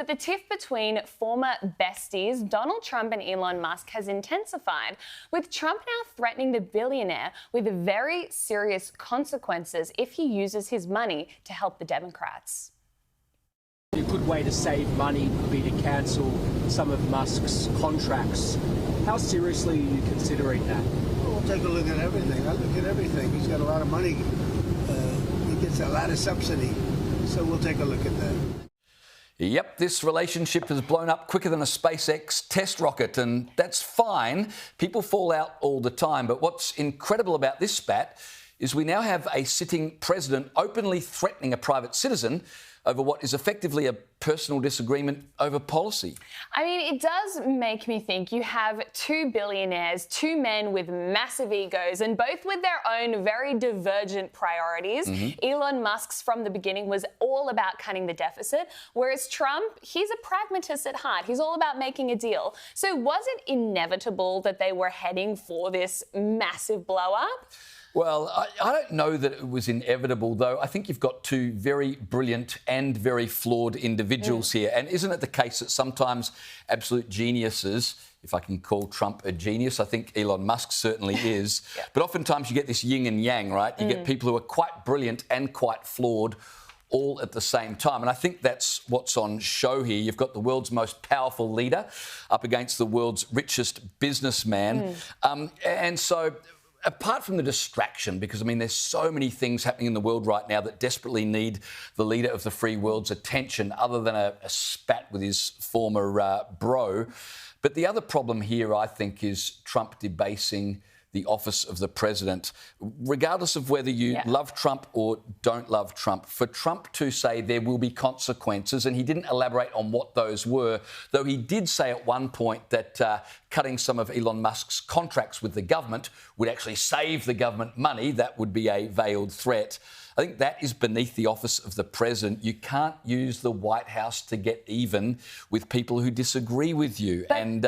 But the tiff between former besties Donald Trump and Elon Musk has intensified, with Trump now threatening the billionaire with very serious consequences if he uses his money to help the Democrats. A good way to save money would be to cancel some of Musk's contracts. How seriously are you considering that? We'll take a look at everything. I look at everything. He's got a lot of money. He gets a lot of subsidy. So we'll take a look at that. Yep, this relationship has blown up quicker than a SpaceX test rocket, and that's fine. People fall out all the time. But what's incredible about this spat is we now have a sitting president openly threatening a private citizen over what is effectively a personal disagreement over policy. I mean, it does make me think you have two billionaires, two men with massive egos and both with their own very divergent priorities. Elon Musk's from the beginning was all about cutting the deficit, whereas Trump, he's a pragmatist at heart. He's all about making a deal. So was it inevitable that they were heading for this massive blow-up? Well, I don't know that it was inevitable, though. I think you've got two very brilliant and very flawed individuals here. And isn't it the case that sometimes absolute geniuses, if I can call Trump a genius, I think Elon Musk certainly is, but oftentimes you get this yin and yang, right? You get people who are quite brilliant and quite flawed all at the same time. And I think that's what's on show here. You've got the world's most powerful leader up against the world's richest businessman. And so apart from the distraction, because, I mean, there's so many things happening in the world right now that desperately need the leader of the free world's attention other than a spat with his former bro. But the other problem here, I think, is Trump debasing the office of the president, regardless of whether you love Trump or don't love Trump. For Trump to say there will be consequences, and he didn't elaborate on what those were, though he did say at one point that cutting some of Elon Musk's contracts with the government would actually save the government money. That would be a veiled threat. I think that is beneath the office of the president. You can't use the White House to get even with people who disagree with you, and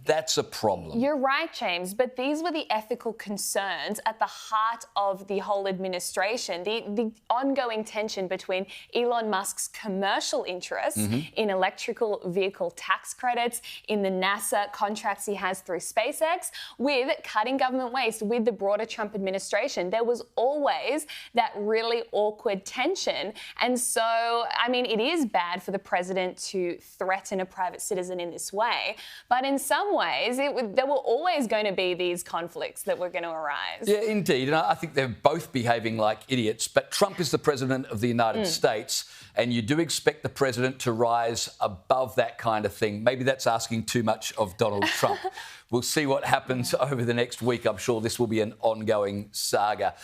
that's a problem. You're right, James, but these were the ethical concerns at the heart of the whole administration, the ongoing tension between Elon Musk's commercial interests in electrical vehicle tax credits, in the NASA contracts he has through SpaceX, with cutting government waste with the broader Trump administration. There was always that really awkward tension. And so, I mean, it is bad for the president to threaten a private citizen in this way. But in some ways, there were always going to be these conflicts that were going to arise. Yeah, indeed. And I think they're both behaving like idiots. But Trump is the president of the United States, and you do expect the president to rise above that kind of thing. Maybe that's asking too much of Donald Trump. We'll see what happens over the next week. I'm sure this will be an ongoing saga.